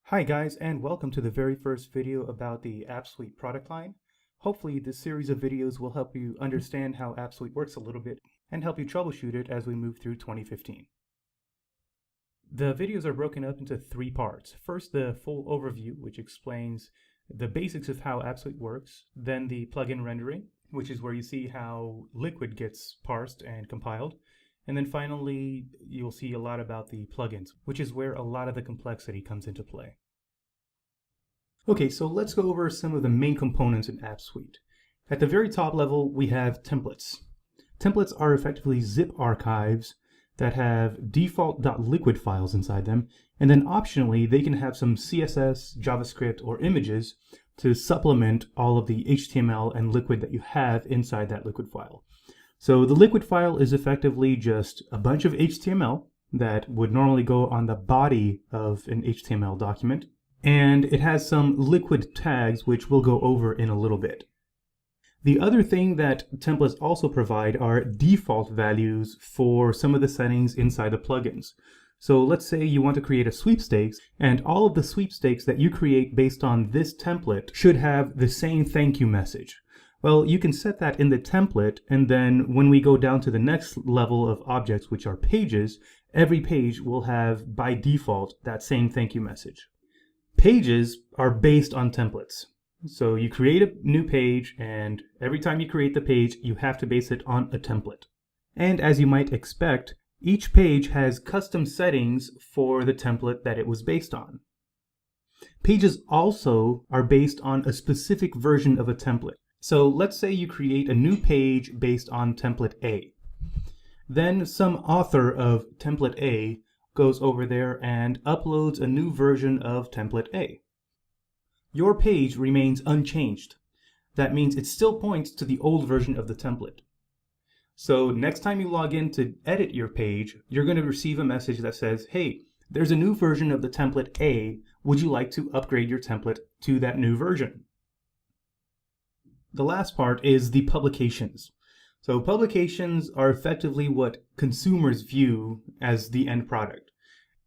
Hi guys, and welcome to the very first video about the AppSuite product line. Hopefully this series of videos will help you understand how AppSuite works a little bit and help you troubleshoot it as we move through 2015. The videos are broken up into three parts. First, the full overview, which explains the basics of how AppSuite works. Then the plugin rendering, which is where you see how Liquid gets parsed and compiled. And then finally, you'll see a lot about the plugins, which is where a lot of the complexity comes into play. Okay, so let's go over some of the main components in AppSuite. At the very top level, we have templates. Templates are effectively zip archives that have default.liquid files inside them, and then optionally, they can have some CSS, JavaScript, or images to supplement all of the HTML and Liquid that you have inside that Liquid file. So the Liquid file is effectively just a bunch of HTML that would normally go on the body of an HTML document, and it has some Liquid tags, which we'll go over in a little bit. The other thing that templates also provide are default values for some of the settings inside the plugins. So let's say you want to create a sweepstakes, and all of the sweepstakes that you create based on this template should have the same thank you message. Well, you can set that in the template, and then when we go down to the next level of objects, which are pages, every page will have, by default, that same thank you message. Pages are based on templates. So you create a new page, and every time you create the page, you have to base it on a template. And as you might expect, each page has custom settings for the template that it was based on. Pages also are based on a specific version of a template. So let's say you create a new page based on template A. Then some author of template A goes over there and uploads a new version of template A. Your page remains unchanged. That means it still points to the old version of the template. So next time you log in to edit your page, you're going to receive a message that says, hey, there's a new version of the template A. Would you like to upgrade your template to that new version? The last part is the publications. So publications are effectively what consumers view as the end product.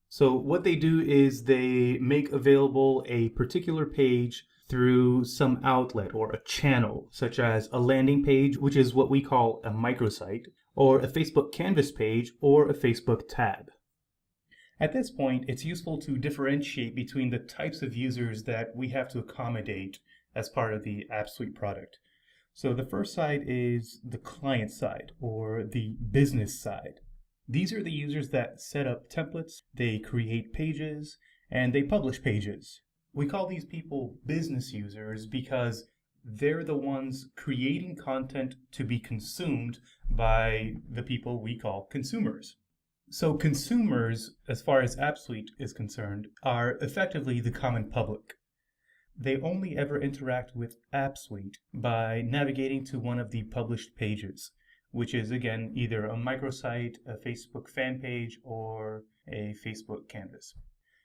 So what they do is they make available a particular page through some outlet or a channel, such as a landing page, which is what we call a microsite, or a Facebook Canvas page, or a Facebook tab. At this point, it's useful to differentiate between the types of users that we have to accommodate as part of the AppSuite product. So the first side is the client side, or the business side. These are the users that set up templates, they create pages, and they publish pages. We call these people business users because they're the ones creating content to be consumed by the people we call consumers. So consumers, as far as AppSuite is concerned, are effectively the common public. They only ever interact with AppSuite by navigating to one of the published pages, which is, again, either a microsite, a Facebook fan page, or a Facebook Canvas.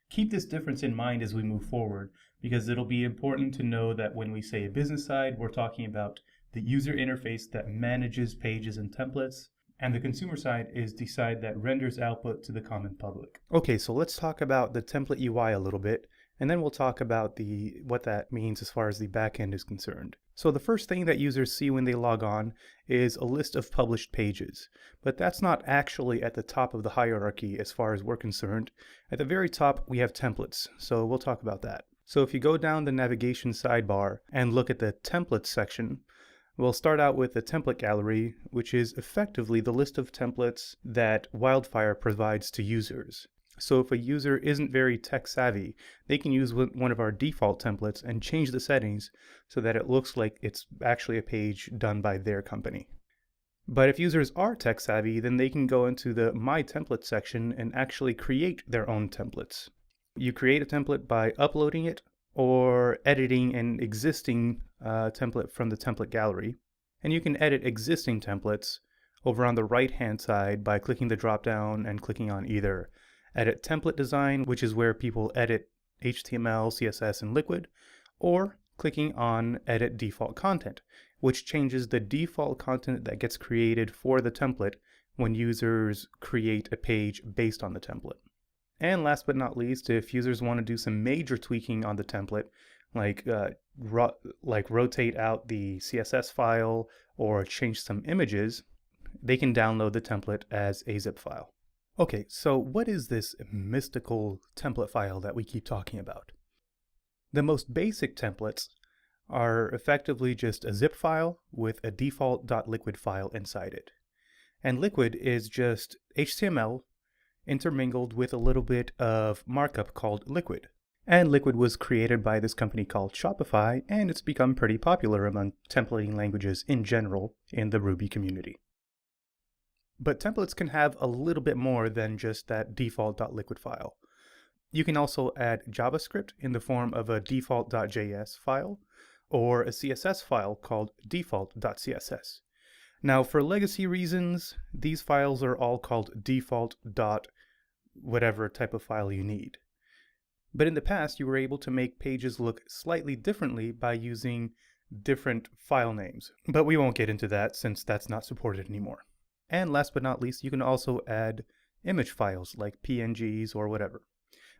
Keep this difference in mind as we move forward, because it'll be important to know that when we say a business side, we're talking about the user interface that manages pages and templates, and the consumer side is the side that renders output to the common public. Okay, so let's talk about the template UI a little bit, and then we'll talk about what that means as far as the backend is concerned. So the first thing that users see when they log on is a list of published pages, but that's not actually at the top of the hierarchy as far as we're concerned. At the very top, we have templates, so we'll talk about that. So if you go down the navigation sidebar and look at the templates section, we'll start out with the template gallery, which is effectively the list of templates that Wildfire provides to users. So if a user isn't very tech savvy, they can use one of our default templates and change the settings so that it looks like it's actually a page done by their company. But if users are tech savvy, then they can go into the My Template section and actually create their own templates. You create a template by uploading it or editing an existing template from the template gallery. And you can edit existing templates over on the right-hand side by clicking the drop-down and clicking on either Edit Template Design, which is where people edit HTML, CSS, and Liquid, or clicking on Edit Default Content, which changes the default content that gets created for the template when users create a page based on the template. And last but not least, if users want to do some major tweaking on the template, like rotate out the CSS file or change some images, they can download the template as a zip file. Okay, so what is this mystical template file that we keep talking about? The most basic templates are effectively just a zip file with a default .liquid file inside it. And liquid is just HTML intermingled with a little bit of markup called liquid. And liquid was created by this company called Shopify, and it's become pretty popular among templating languages in general in the Ruby community. But templates can have a little bit more than just that default .liquid file. You can also add JavaScript in the form of a default.js file or a CSS file called default.css. Now, for legacy reasons, these files are all called default. Whatever type of file you need. But in the past, you were able to make pages look slightly differently by using different file names. But we won't get into that since that's not supported anymore. And last but not least, you can also add image files like PNGs or whatever.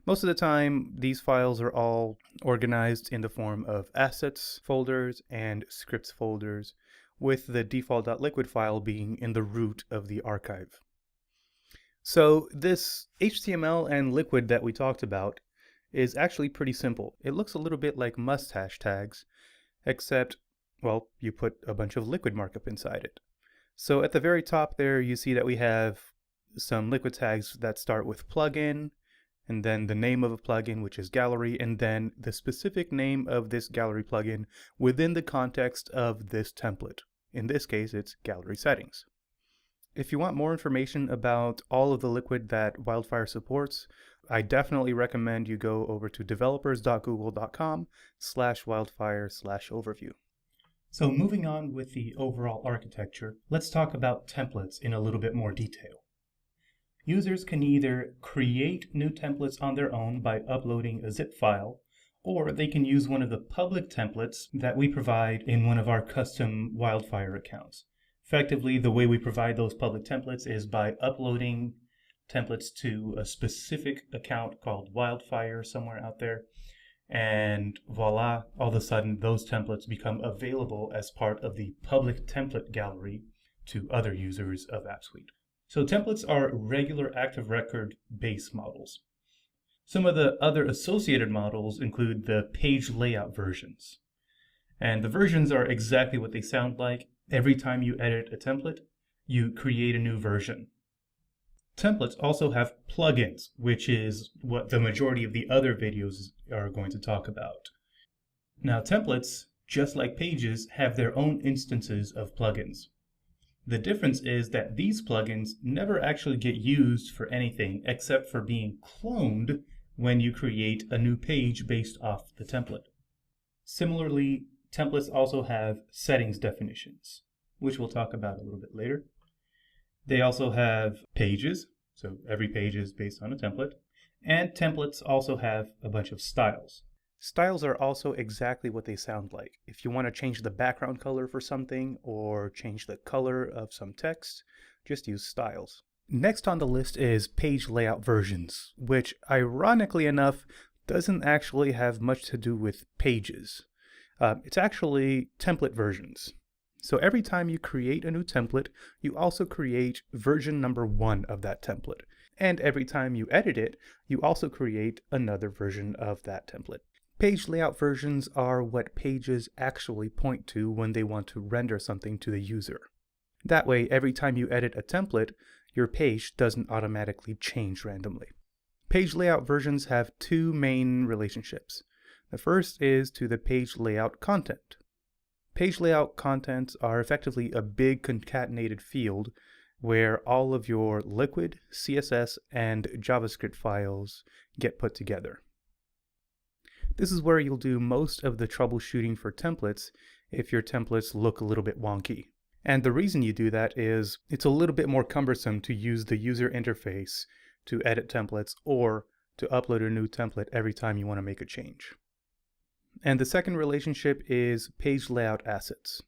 Most of the time, these files are all organized in the form of assets folders and scripts folders, with the default.liquid file being in the root of the archive. So this HTML and liquid that we talked about is actually pretty simple. It looks a little bit like mustache tags, except, well, you put a bunch of liquid markup inside it. So at the very top there, you see that we have some liquid tags that start with plugin, and then the name of a plugin, which is gallery, and then the specific name of this gallery plugin within the context of this template. In this case, it's gallery settings. If you want more information about all of the liquid that Wildfire supports, I definitely recommend you go over to developers.google.com/wildfire/overview. So moving on with the overall architecture, let's talk about templates in a little bit more detail. Users can either create new templates on their own by uploading a zip file, or they can use one of the public templates that we provide in one of our custom Wildfire accounts. Effectively, the way we provide those public templates is by uploading templates to a specific account called Wildfire somewhere out there, and voila, all of a sudden those templates become available as part of the public template gallery to other users of AppSuite. So templates are regular active record base models. Some of the other associated models include the page layout versions. And the versions are exactly what they sound like. Every time you edit a template, you create a new version. Templates also have plugins, which is what the majority of the other videos are going to talk about. Now, templates, just like pages, have their own instances of plugins. The difference is that these plugins never actually get used for anything except for being cloned when you create a new page based off the template. Similarly, templates also have settings definitions, which we'll talk about a little bit later. They also have pages, so every page is based on a template, and templates also have a bunch of styles. Styles are also exactly what they sound like. If you want to change the background color for something or change the color of some text, just use styles. Next on the list is page layout versions, which ironically enough doesn't actually have much to do with pages. It's actually template versions. So every time you create a new template, you also create version number 1 of that template. And every time you edit it, you also create another version of that template. Page layout versions are what pages actually point to when they want to render something to the user. That way, every time you edit a template, your page doesn't automatically change randomly. Page layout versions have two main relationships. The first is to the page layout content. Page layout contents are effectively a big concatenated field where all of your liquid, CSS, and JavaScript files get put together. This is where you'll do most of the troubleshooting for templates if your templates look a little bit wonky. And the reason you do that is it's a little bit more cumbersome to use the user interface to edit templates or to upload a new template every time you want to make a change. And the second relationship is page layout assets.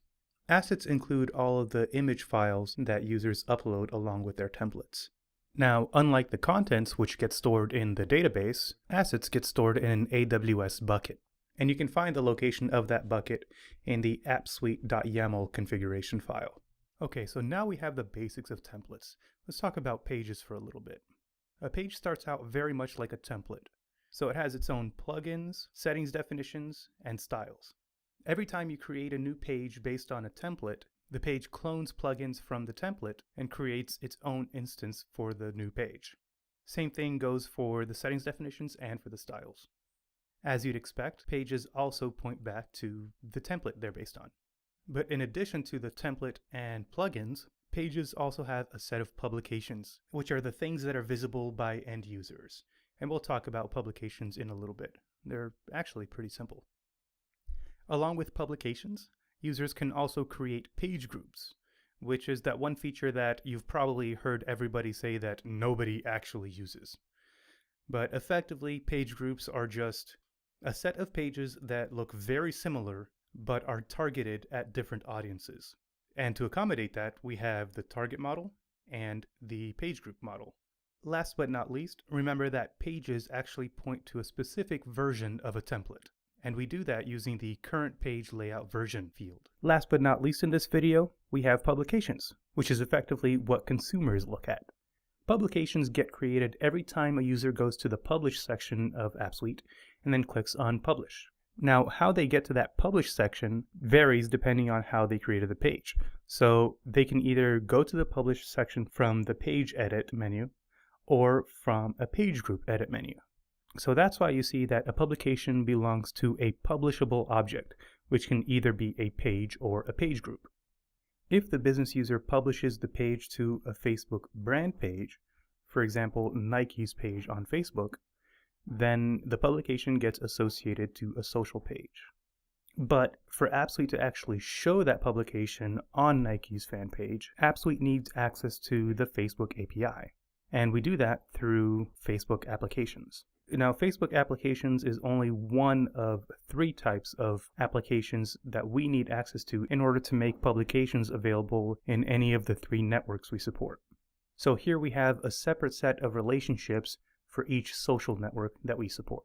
Assets include all of the image files that users upload along with their templates. Now, unlike the contents which get stored in the database, assets get stored in an AWS bucket. And you can find the location of that bucket in the appsuite.yaml configuration file. Okay, so now we have the basics of templates. Let's talk about pages for a little bit. A page starts out very much like a template. So it has its own plugins, settings definitions, and styles. Every time you create a new page based on a template, the page clones plugins from the template and creates its own instance for the new page. Same thing goes for the settings definitions and for the styles. As you'd expect, pages also point back to the template they're based on. But in addition to the template and plugins, pages also have a set of publications, which are the things that are visible by end users. And we'll talk about publications in a little bit. They're actually pretty simple. Along with publications, users can also create page groups, which is that one feature that you've probably heard everybody say that nobody actually uses. But effectively, page groups are just a set of pages that look very similar but are targeted at different audiences. And to accommodate that, we have the target model and the page group model. Last but not least, remember that pages actually point to a specific version of a template. And we do that using the current page layout version field. Last but not least in this video, we have publications, which is effectively what consumers look at. Publications get created every time a user goes to the Publish section of AppSuite and then clicks on Publish. Now, how they get to that Publish section varies depending on how they created the page. So they can either go to the Publish section from the Page Edit menu or from a Page Group Edit menu. So that's why you see that a publication belongs to a publishable object, which can either be a page or a page group. If the business user publishes the page to a Facebook brand page, for example, Nike's page on Facebook, then the publication gets associated to a social page. But for AppSuite to actually show that publication on Nike's fan page, AppSuite needs access to the Facebook API. And we do that through Facebook applications. Now, Facebook applications is only one of 3 types of applications that we need access to in order to make publications available in any of the 3 networks we support. So here we have a separate set of relationships for each social network that we support.